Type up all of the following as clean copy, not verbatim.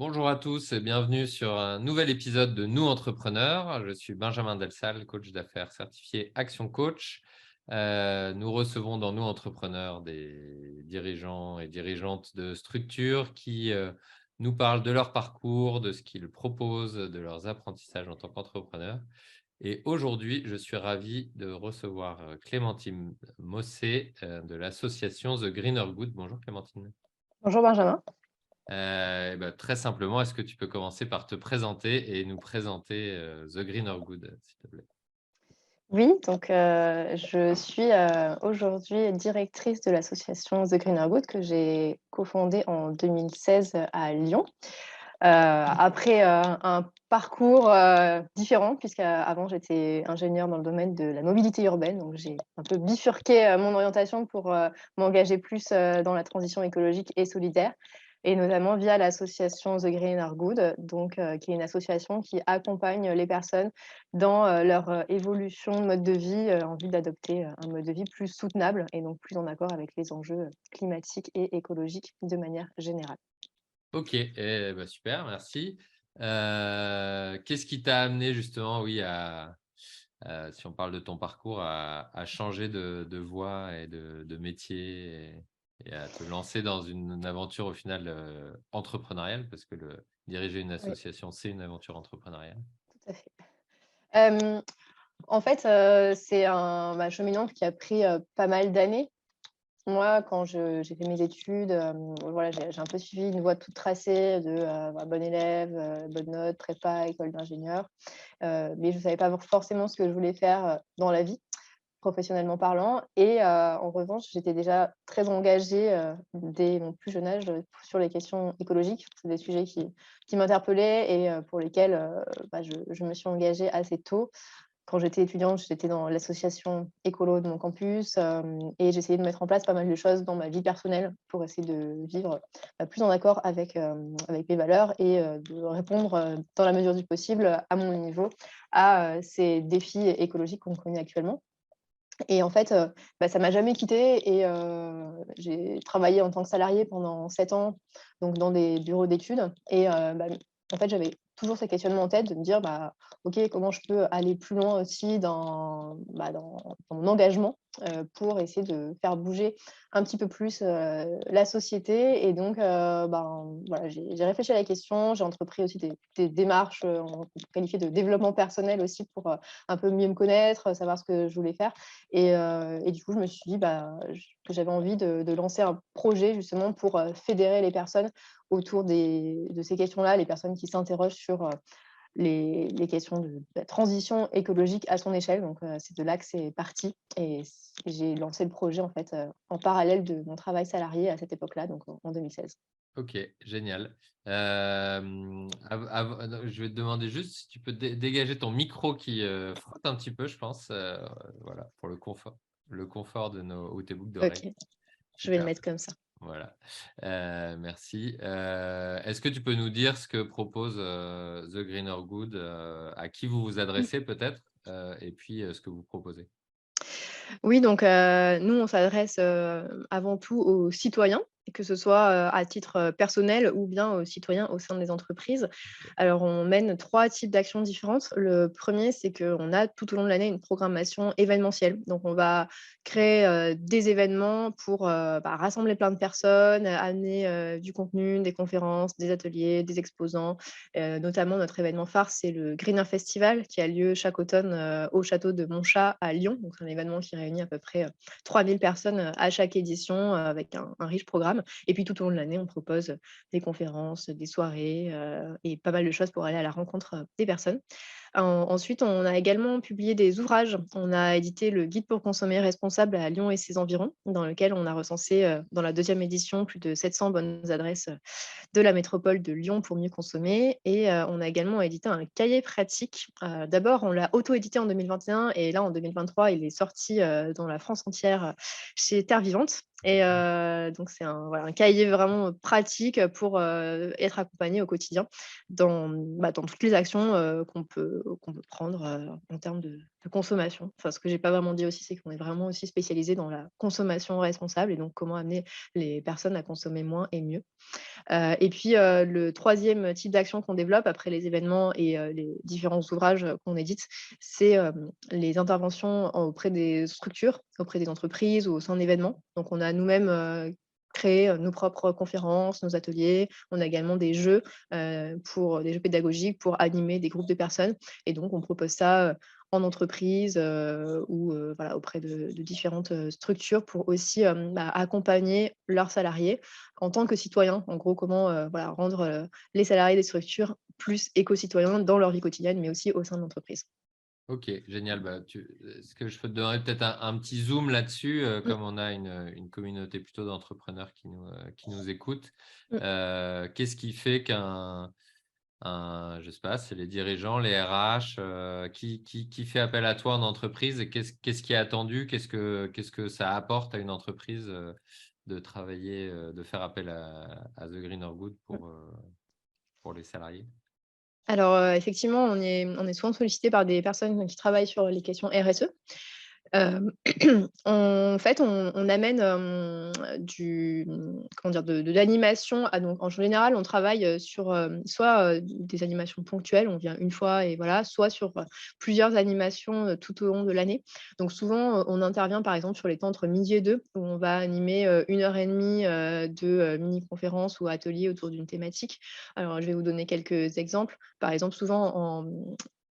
Bonjour à tous et bienvenue sur un nouvel épisode de Nous Entrepreneurs. Je suis Benjamin Delsal, coach d'affaires certifié Action Coach. Nous recevons dans Nous Entrepreneurs des dirigeants et dirigeantes de structures qui nous parlent de leur parcours, de ce qu'ils proposent, de leurs apprentissages en tant qu'entrepreneurs. Et aujourd'hui, je suis ravi de recevoir Clémentine Mossé de l'association The Greener Good. Bonjour Clémentine. Bonjour Benjamin. Très simplement, est-ce que tu peux commencer par te présenter et nous présenter The Greener Good, s'il te plaît? Oui, donc je suis aujourd'hui directrice de l'association The Greener Good que j'ai cofondée en 2016 à Lyon. Après un parcours différent puisqu'avant j'étais ingénieure dans le domaine de la mobilité urbaine, donc j'ai un peu bifurqué mon orientation pour m'engager plus dans la transition écologique et solidaire, et notamment via l'association The Greener Good, donc qui est une association qui accompagne les personnes dans leur évolution de mode de vie en vue d'adopter un mode de vie plus soutenable et donc plus en accord avec les enjeux climatiques et écologiques de manière générale. Ok, super, merci. Qu'est-ce qui t'a amené justement, oui, si on parle de ton parcours, à changer de voie et de métier et à te lancer dans une aventure au final entrepreneuriale, parce que diriger une Oui, association, c'est une aventure entrepreneuriale. tout à fait. En fait, c'est cheminement qui a pris pas mal d'années. Moi, quand j'ai fait mes études, voilà, j'ai un peu suivi une voie toute tracée de bonne élève, bonne note, prépa, école d'ingénieur. Mais je ne savais pas forcément ce que je voulais faire dans la vie, professionnellement parlant. Et en revanche, j'étais déjà très engagée dès mon plus jeune âge sur les questions écologiques. C'est des sujets qui m'interpellaient et pour lesquels je me suis engagée assez tôt. Quand j'étais étudiante, j'étais dans l'association écolo de mon campus, et j'essayais de mettre en place pas mal de choses dans ma vie personnelle pour essayer de vivre, plus en accord avec mes valeurs et de répondre, dans la mesure du possible, à mon niveau, à ces défis écologiques qu'on connaît actuellement. Et en fait, ça m'a jamais quittée et j'ai travaillé en tant que salariée pendant 7 ans, donc dans des bureaux d'études et en fait, j'avais toujours ces questionnements en tête de me dire: «OK, comment je peux aller plus loin aussi dans mon engagement?» Pour essayer de faire bouger un petit peu plus la société. Et donc voilà, j'ai réfléchi à la question, j'ai entrepris aussi des démarches, on peut qualifier de développement personnel aussi pour un peu mieux me connaître, savoir ce que je voulais faire. Et du coup, je me suis dit que j'avais envie de lancer un projet justement pour fédérer les personnes autour de ces questions-là, les personnes qui s'interrogent sur les questions de la transition écologique à son échelle. Donc, c'est de là que c'est parti. Et j'ai lancé le projet en fait en parallèle de mon travail salarié à cette époque-là, donc en 2016. Ok, génial. Je vais te demander juste si tu peux dégager ton micro qui frotte un petit peu, je pense, voilà, pour le confort de ou tes boucles d'oreilles. Ok, je vais le Super, mettre comme ça. voilà. Merci. Est-ce que tu peux nous dire ce que propose The Greener Good, à qui vous vous adressez peut-être, et puis ce que vous proposez? Oui, donc nous, on s'adresse, avant tout aux citoyens, que ce soit, à titre, personnel ou bien aux citoyens au sein des entreprises. Ok. Alors, on mène 3 types d'actions différentes. Le premier, c'est qu'on a tout au long de l'année une programmation événementielle. Donc on va créer, des événements pour, rassembler plein de personnes, amener, du contenu, des conférences, des ateliers, des exposants. Notamment notre événement phare, c'est le Greener Festival qui a lieu chaque automne, au château de Montchat à Lyon. Donc c'est un événement qui réunit à peu près, 3 000 personnes, à chaque édition, avec un riche programme. Et puis tout au long de l'année, on propose, des conférences, des soirées, et pas mal de choses pour aller à la rencontre, des personnes. Ensuite, on a également publié des ouvrages. On a édité le Guide pour consommer responsable à Lyon et ses environs, dans lequel on a recensé, dans la deuxième édition, plus de 700 bonnes adresses, de la métropole de Lyon pour mieux consommer. Et on a également édité un cahier pratique. D'abord, on l'a auto-édité en 2021 et là, en 2023, il est sorti, dans la France entière, chez Terre Vivante. Et donc c'est un cahier vraiment pratique pour, être accompagné au quotidien dans toutes les actions, qu'on peut prendre en termes de consommation. Enfin, ce que j'ai pas vraiment dit aussi, c'est qu'on est vraiment aussi spécialisé dans la consommation responsable et donc comment amener les personnes à consommer moins et mieux. Et puis, le troisième type d'action qu'on développe après les événements et les différents ouvrages qu'on édite, c'est, les interventions auprès des structures, auprès des entreprises ou au sein d'événements. Donc on a nous-mêmes, créé, nos propres conférences, nos ateliers. On a également des jeux, pour des jeux pédagogiques pour animer des groupes de personnes et donc on propose ça, en entreprise, ou voilà, auprès de différentes, structures pour aussi, accompagner leurs salariés en tant que citoyen, en gros, comment, voilà, rendre, les salariés des structures plus éco-citoyens dans leur vie quotidienne, mais aussi au sein de l'entreprise. Ok, génial. Bah, est-ce que je peux te donner peut-être un petit zoom là-dessus, Mmh, comme on a une communauté plutôt d'entrepreneurs qui nous écoutent. mmh. Qu'est-ce qui fait je sais pas, c'est les dirigeants, les RH, qui fait appel à toi en entreprise et qu'est-ce qui est attendu? Qu'est-ce que ça apporte à une entreprise de travailler, de faire appel à The Greener Good pour les salariés? Alors, effectivement, on est souvent sollicité par des personnes qui travaillent sur les questions RSE. Hem, en fait, on amène, comment dire? De l'animation donc en général, on travaille, sur, soit, des animations ponctuelles, on vient une fois et voilà, soit sur, plusieurs animations, tout au long de l'année. Donc souvent, on intervient par exemple sur les temps entre midi et 2 où on va animer, 1 heure et demie, de, mini-conférences ou ateliers autour d'une thématique. Alors je vais vous donner quelques exemples. Par exemple, souvent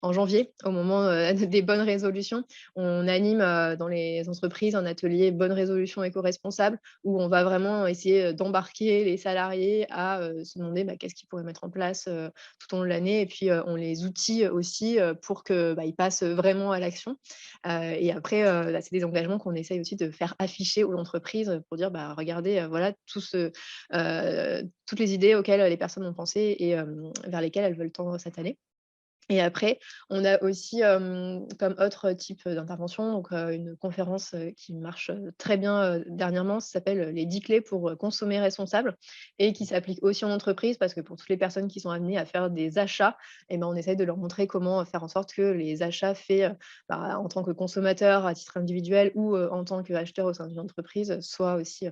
en janvier, au moment, des bonnes résolutions, on anime, dans les entreprises un atelier bonne résolution éco-responsable où on va vraiment essayer, d'embarquer les salariés à, se demander, qu'est-ce qu'ils pourraient mettre en place, tout au long de l'année et puis, on les outille aussi, pour que, ils passent, vraiment à l'action. Et après, c'est des engagements qu'on essaye aussi de faire afficher aux entreprises, pour dire: «Regardez, voilà toutes les idées auxquelles les personnes ont pensé et vers lesquelles elles veulent tendre cette année». Et après, on a aussi, comme autre type d'intervention, donc une conférence, qui marche, très bien, dernièrement, ça s'appelle, «Les 10 clés pour, consommer responsable» et qui s'applique aussi en entreprise parce que pour toutes les personnes qui sont amenées à faire des achats et ben, on essaye de leur montrer comment faire en sorte que les achats faits, en tant que consommateur à titre individuel ou, en tant qu'acheteur au sein d'une entreprise, soient aussi,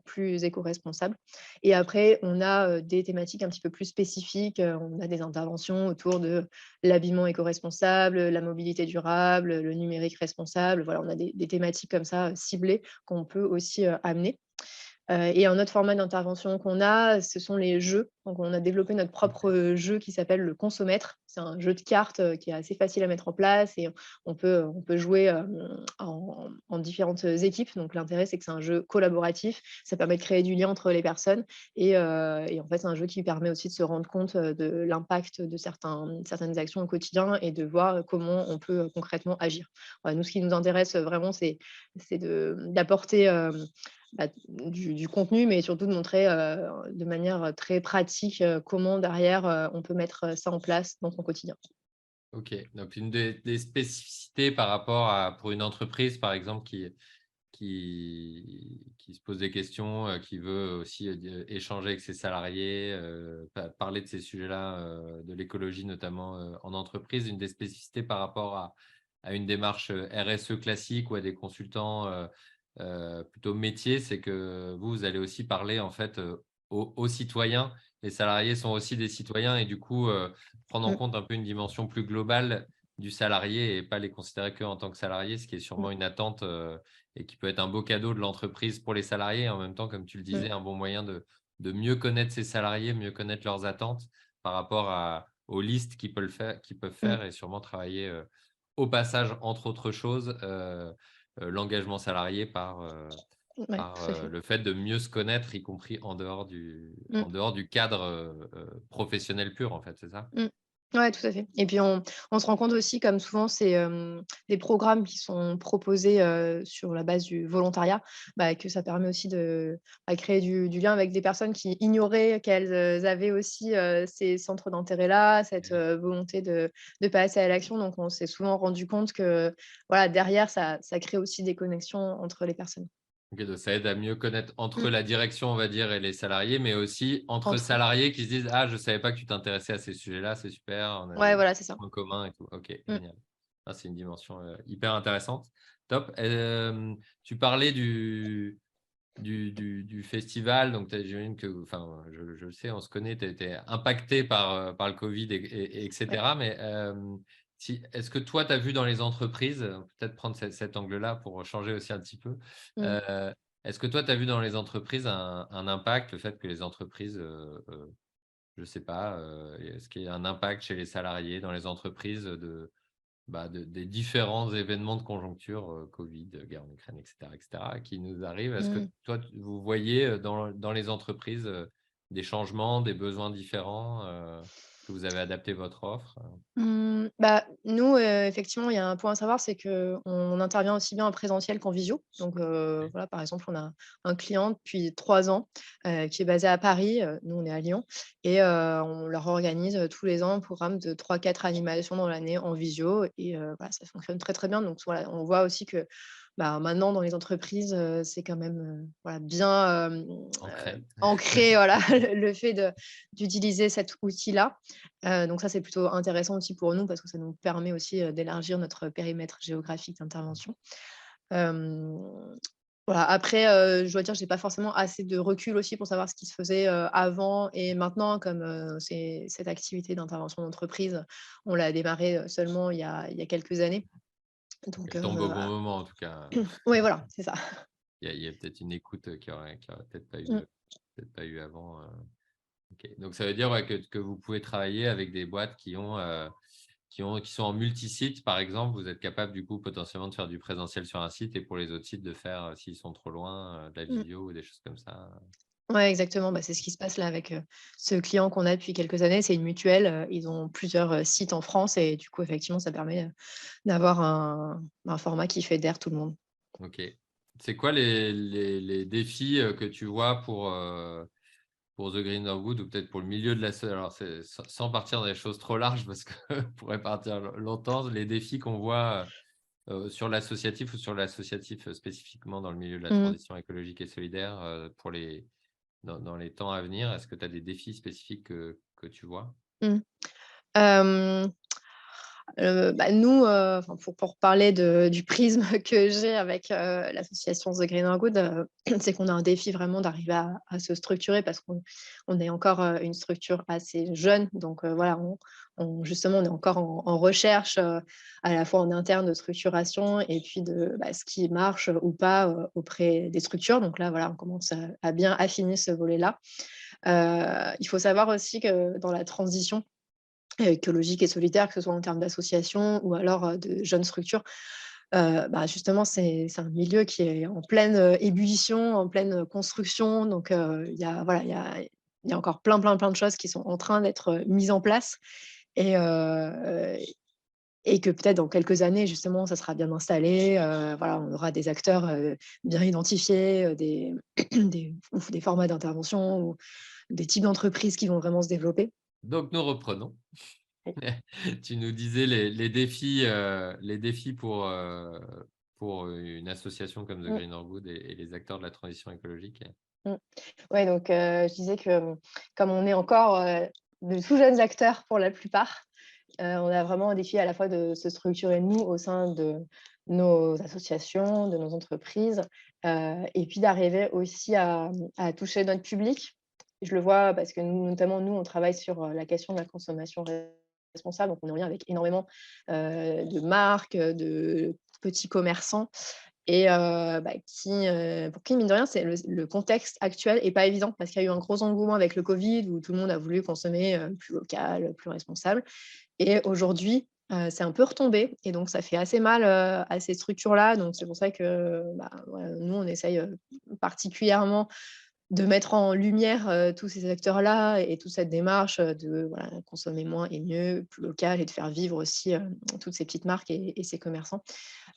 plus éco-responsables. Et après, on a, des thématiques un petit peu plus spécifiques, on a des interventions autour de l'habillement éco-responsable, la mobilité durable, le numérique responsable. Voilà, on a des thématiques comme ça, ciblées qu'on peut aussi, amener. Et un autre format d'intervention qu'on a, ce sont les jeux. Donc on a développé notre propre, jeu qui s'appelle le Consomètre. C'est un jeu de cartes, qui est assez facile à mettre en place et on peut jouer, en différentes, équipes. Donc l'intérêt, c'est que c'est un jeu collaboratif. Ça permet de créer du lien entre les personnes et en fait, c'est un jeu qui permet aussi de se rendre compte, de l'impact de certaines actions au quotidien et de voir, comment on peut, concrètement agir. Voilà, nous, ce qui nous intéresse, vraiment, c'est d'apporter, du contenu, mais surtout de montrer, de manière, très pratique, comment derrière, on peut mettre, ça en place dans son quotidien. Ok, donc une des spécificités par rapport à pour une entreprise, par exemple, qui se pose des questions, qui veut aussi échanger avec ses salariés, parler de ces sujets-là, de l'écologie notamment en entreprise. Une des spécificités par rapport à une démarche RSE classique ou à des consultants plutôt métiers, c'est que vous allez aussi parler en fait aux citoyens. Les salariés sont aussi des citoyens et du coup, prendre en Mmh, compte un peu une dimension plus globale du salarié et pas les considérer que en tant que salarié, ce qui est mmh, sûrement une attente et qui peut être un beau cadeau de l'entreprise pour les salariés. Et en même temps, comme tu le mmh, disais, un bon moyen de mieux connaître ses salariés, mieux connaître leurs attentes par rapport aux listes qu'ils peuvent mmh. faire et sûrement travailler au passage, entre autres choses, l'engagement salarié Ouais, tout à fait. le fait de mieux se connaître, y compris Mmh. en dehors du cadre professionnel pur, en fait, c'est ça? Mmh. Ouais, tout à fait et puis on se rend compte aussi comme souvent c'est, des programmes qui sont proposés, sur la base du volontariat, que ça permet aussi de, créer du lien avec des personnes qui ignoraient qu'elles, avaient aussi, ces centres d'intérêt-là, cette, volonté de passer à l'action donc on s'est souvent rendu compte que, voilà, derrière ça crée aussi des connexions entre les personnes. Ok, donc ça aide à mieux connaître entre la direction, on va dire, et les salariés, mais aussi entre Entre eux. salariés qui se disent: «Ah, je ne savais pas que tu t'intéressais à ces sujets-là, c'est super, on a Ouais, des voilà, c'est ça. points communs et tout». Ok, Mmh. génial. Ah, c'est une dimension hyper intéressante. Top. Tu parlais du festival, donc j'imagine que, enfin, je le sais, on se connaît, tu as été impacté par le Covid, Ouais. etc. Mais est-ce que toi, tu as vu dans les entreprises, peut-être prendre cet angle-là pour changer aussi un petit peu, Mmh. euh, est-ce que toi, tu as vu dans les entreprises un impact, le fait que les entreprises, je ne sais pas, est-ce qu'il y a un impact chez les salariés dans les entreprises des différents événements de conjoncture, Covid, guerre en Ukraine, et cetera, qui nous arrivent. Est-ce que Mmh. toi, vous voyez dans les entreprises des changements, des besoins différents? Est-ce que vous avez adapté votre offre? Bah, nous, effectivement, il y a un point à savoir, c'est qu'on intervient aussi bien en présentiel qu'en visio. Donc, Oui. voilà, par exemple, on a un client depuis 3 ans, qui est basé à Paris, nous, on est à Lyon et on leur organise, tous les ans un programme de 3-4 animations dans l'année en visio et voilà, ça fonctionne très, très bien. Donc voilà, on voit aussi que, bah, maintenant dans les entreprises, c'est quand même, voilà, bien, Ancré. ancré, voilà, le fait d'utiliser cet outil-là. Donc ça, c'est plutôt intéressant aussi pour nous parce que ça nous permet aussi, d'élargir notre périmètre géographique d'intervention. Hem, voilà, après, je dois dire, j'ai pas forcément assez de recul aussi pour savoir ce qui se faisait, avant et maintenant comme, c'est cette activité d'intervention d'entreprise, on l'a démarrée, seulement il y a quelques années. Donc Elle tombe au bon moment, en tout cas. ouais, voilà, c'est ça. Il y a peut-être une écoute qui aurait Mmh. peut-être pas eu avant. Ok. Donc, ça veut dire, ouais, que vous pouvez travailler avec des boîtes qui sont en multi-sites, par exemple. Vous êtes capable, du coup, potentiellement de faire du présentiel sur un site et pour les autres sites, de faire, s'ils sont trop loin, de la Mmh. visio ou des choses comme ça. Ouais, exactement. Bah, c'est ce qui se passe là avec, ce client qu'on a depuis quelques années. C'est une mutuelle, ils ont plusieurs, sites en France et du coup, effectivement, ça permet, d'avoir un format qui fédère tout le monde. Ok. C'est quoi les défis que tu vois pour The Greener Good ou peut-être pour le milieu de la alors c'est sans partir dans des choses trop larges parce que on pourrait partir longtemps, les défis qu'on voit sur l'associatif ou sur l'associatif spécifiquement dans le milieu de la Mmh. transition écologique et solidaire dans les temps à venir, est-ce que tu as des défis spécifiques que tu vois? Mmh. Hem Bah, nous, enfin pour parler du prisme que j'ai avec, l'association The Greener Good, c'est qu'on a un défi vraiment d'arriver à se structurer parce qu'on est encore, une structure assez jeune. Donc, voilà, on justement, on est encore en recherche, à la fois en interne de structuration et puis de, bah, ce qui marche ou pas, auprès des structures. Donc là, voilà, on commence à bien affiner ce volet-là. Il faut savoir aussi que dans la transition écologique et solidaire, que ce soit en termes d'associations ou alors, de jeunes structures. Bah, justement, c'est un milieu qui est en pleine, ébullition, en pleine, construction. Donc, il y a voilà, il y a encore plein, plein, plein de choses qui sont en train d'être, mises en place et et que peut-être dans quelques années, justement, ça sera bien installé, voilà, on aura des acteurs, bien identifiés, des formats d'intervention ou des types d'entreprises qui vont vraiment se développer. Donc nous reprenons. Oui. Tu nous disais les défis pour une association comme The Mmh, Greener Good et les acteurs de la transition écologique. mmh. Ouais, donc je disais que, comme on est encore, de tout jeunes acteurs pour la plupart, on a vraiment un défi à la fois de se structurer nous au sein de nos associations, de nos entreprises, et puis d'arriver aussi à toucher notre public. Je le vois parce que nous, notamment nous, on travaille sur, la question de la consommation responsable, donc on est en lien avec énormément, de marques, de petits commerçants et bah, pour qui, mine de rien, c'est le contexte actuel est pas évident parce qu'il y a eu un gros engouement avec le covid où tout le monde a voulu consommer, plus local, plus responsable et aujourd'hui, c'est un peu retombé et donc ça fait assez mal, à ces structures-là. Donc c'est pour ça que, bah, voilà, nous, on essaye, particulièrement de mettre en lumière, tous ces acteurs-là et toute cette démarche, de voilà, consommer moins et mieux, plus local et de faire vivre aussi, toutes ces petites marques et ces commerçants.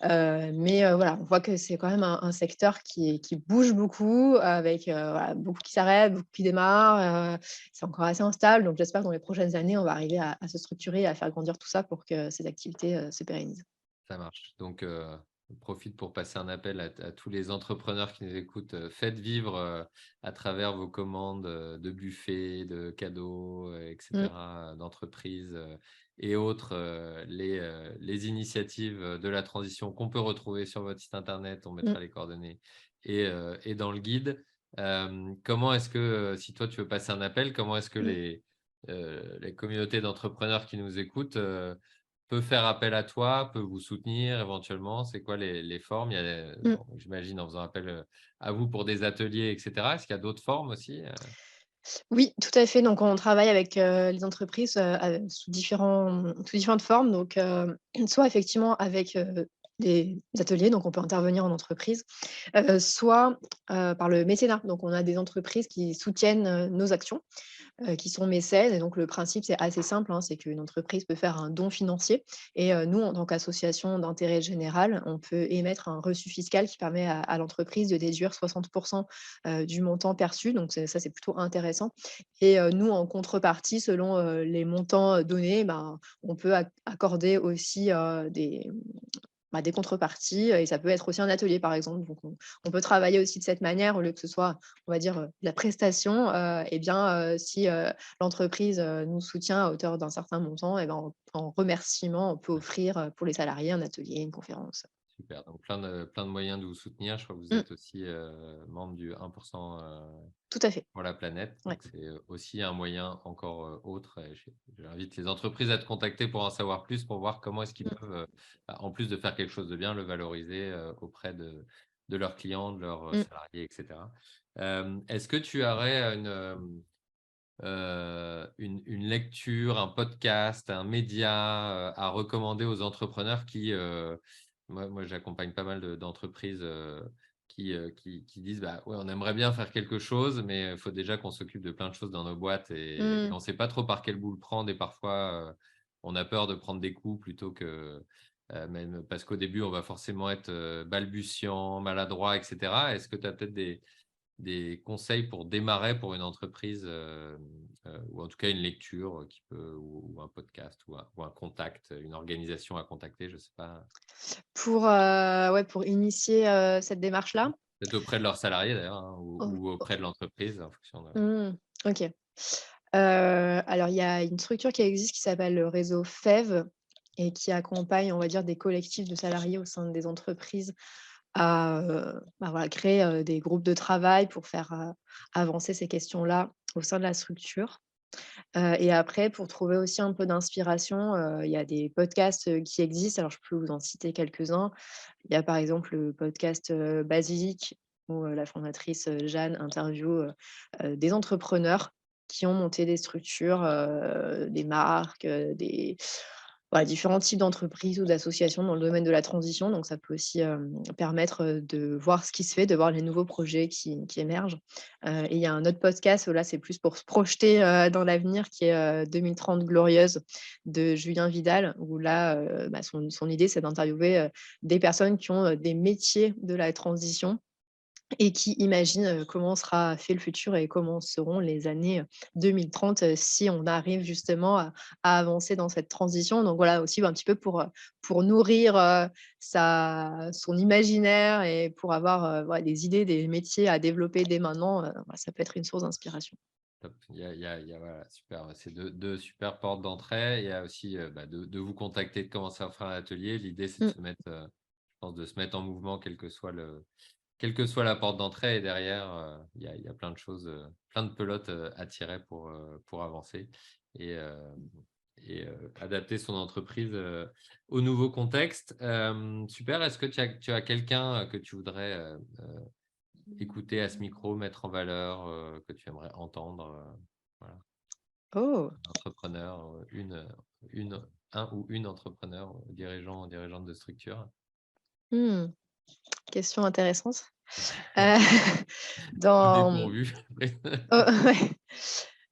Mais voilà, on voit que c'est quand même un secteur qui bouge beaucoup avec, voilà, beaucoup qui s'arrêtent, beaucoup qui démarrent, c'est encore assez instable. Donc j'espère que dans les prochaines années, on va arriver à se structurer et à faire grandir tout ça pour que ces activités, se pérennisent. Ça marche. Donc, profite pour passer un appel à tous les entrepreneurs qui nous écoutent. Faites vivre à travers vos commandes de buffets, de cadeaux, Mm, etc., d'entreprises et autres, les initiatives de la transition qu'on peut retrouver sur votre site internet. On mm, mettra les coordonnées et dans le guide. Comment est-ce que, si toi tu veux passer un appel, comment est-ce que mm, les communautés d'entrepreneurs qui nous écoutent peut faire appel à toi, peut vous soutenir éventuellement? C'est quoi les formes? Il y a, mm. bon, j'imagine en faisant appel à vous pour des ateliers, etc. Est-ce qu'il y a d'autres formes aussi? Oui, tout à fait. Donc, on travaille avec les entreprises sous différentes formes. Donc, soit effectivement avec des ateliers, donc on peut intervenir en entreprise, soit par le mécénat. Donc, on a des entreprises qui soutiennent nos actions. Qui sont mécènes. Et donc le principe, c'est assez simple, hein, c'est qu'une entreprise peut faire un don financier et nous, en tant qu'association d'intérêt général, on peut émettre un reçu fiscal qui permet à l'entreprise de déduire 60 du montant perçu. Donc ça, c'est plutôt intéressant et nous, en contrepartie, selon, les montants, donnés, ben, on peut accorder aussi, des contreparties, et ça peut être aussi un atelier, par exemple. Donc on peut travailler aussi de cette manière au lieu que ce soit, on va dire, de la prestation, et bien, si, l'entreprise, nous soutient à hauteur d'un certain montant et ben, en remerciement, on peut offrir, pour les salariés un atelier, une conférence. Super, donc plein de moyens de vous soutenir. Je crois que vous Mmh, êtes aussi membre du 1% tout à fait, pour la planète. ouais. Donc, c'est aussi un moyen encore autre. Et j'invite les entreprises à te contacter pour en savoir plus, pour voir comment est-ce qu'ils Mmh, peuvent, en plus de faire quelque chose de bien, le valoriser auprès de leurs clients, de leurs mmh. salariés, etc. Est-ce que tu aurais une lecture, un podcast, un média à recommander aux entrepreneurs qui, moi j'accompagne pas mal d'entreprises qui disent bah, ouais, on aimerait bien faire quelque chose, mais il faut déjà qu'on s'occupe de plein de choses dans nos boîtes et Mmh. on ne sait pas trop par quel bout le prendre et parfois on a peur de prendre des coups plutôt que. Même parce qu'au début, on va forcément être balbutiant, maladroit, etc. Est-ce que tu as peut-être des conseils pour démarrer pour une entreprise ou en tout cas une lecture qui peut ou un podcast ou un contact, une organisation à contacter, je ne sais pas. Ouais, pour initier, cette démarche-là? Peut-être auprès de leurs salariés d'ailleurs hein, Oh, ou auprès de l'entreprise en fonction de. mmh, OK. Alors il y a une structure qui existe qui s'appelle le réseau FEV et qui accompagne, on va dire, des collectifs de salariés au sein des entreprises à, voilà, créer, des groupes de travail pour faire, avancer ces questions-là au sein de la structure. Et après pour trouver aussi un peu d'inspiration, il y a des podcasts, qui existent. Alors je peux vous en citer quelques-uns. Il y a par exemple le podcast, Basilic où, la fondatrice, Jeanne interviewe, des entrepreneurs qui ont monté des structures, des marques, des voilà, différents types d'entreprises ou d'associations dans le domaine de la transition. Donc ça peut aussi, permettre, de voir ce qui se fait, de voir les nouveaux projets qui émergent. Et il y a un autre podcast où là, c'est plus pour se projeter, dans l'avenir qui est, 2030 glorieuse de Julien Vidal, où là, bah, son idée, c'est d'interviewer, des personnes qui ont, des métiers de la transition et qui imaginent, comment sera fait le futur et comment seront les années, 2030, si on arrive justement à avancer dans cette transition. Donc voilà aussi un petit peu pour nourrir, son imaginaire et pour avoir, voilà des idées, des métiers à développer dès maintenant, voilà, ça peut être une source d'inspiration. Top. Voilà, super. C'est deux super portes d'entrée. Il y a aussi bah, de vous contacter, de commencer à faire un atelier. L'idée, c'est de Mmh, se mettre, je pense, de se mettre en mouvement, quelle que soit la porte d'entrée. Et derrière, il y a plein de choses, plein de pelotes à tirer pour avancer et, euh, et adapter son entreprise au nouveau contexte. Super. Est-ce que tu as quelqu'un que tu voudrais écouter à ce micro, mettre en valeur, que tu aimerais entendre voilà. oh! Un entrepreneur, un ou une entrepreneur, dirigeante de structure. Mmh, question intéressante. Heu, dans Dépourvu. ouais.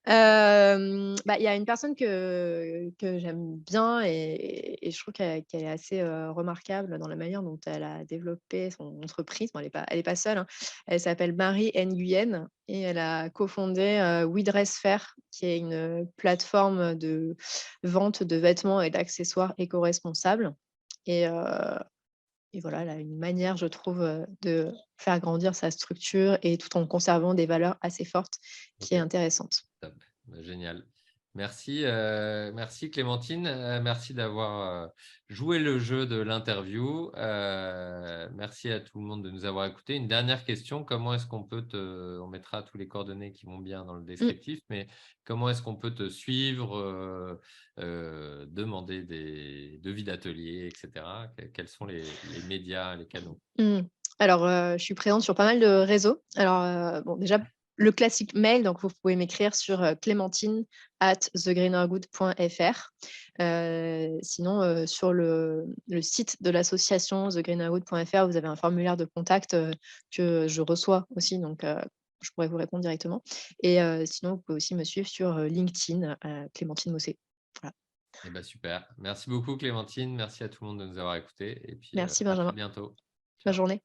Bah, il y a une personne que j'aime bien et je trouve qu'elle est assez, remarquable dans la manière dont elle a développé son entreprise. Bon, elle est pas seule, hein. Elle s'appelle Marie Nguyen et elle a cofondé, We Dress Fair, qui est une plateforme de vente de vêtements et d'accessoires éco-responsables et et voilà, elle a une manière, je trouve, de faire grandir sa structure et tout en conservant des valeurs assez fortes qui est Ok. intéressante. Top. Génial. Merci, merci Clémentine. Merci d'avoir joué le jeu de l'interview. Merci à tout le monde de nous avoir écoutés. Une dernière question, comment est-ce qu'on peut on mettra tous les coordonnées qui vont bien dans le Mmh. descriptif, mais comment est-ce qu'on peut te suivre, demander des devis d'atelier, etc. Quels sont les médias, les canaux? Mmh. Alors, je suis présente sur pas mal de réseaux. Alors, bon, déjà, le classique mail, donc vous pouvez m'écrire sur, clémentine@thegreenergood.fr. Sinon, sur le site de l'association thegreenergood.fr, vous avez un formulaire de contact, que je reçois aussi, donc je pourrais vous répondre directement et sinon, vous pouvez aussi me suivre sur, LinkedIn, Clémentine Mossé. Voilà. Eh ben, super. Merci beaucoup Clémentine. Merci à tout le monde de nous avoir écoutés. Et puis Merci à très Benjamin. bientôt. Bonne Ciao. journée.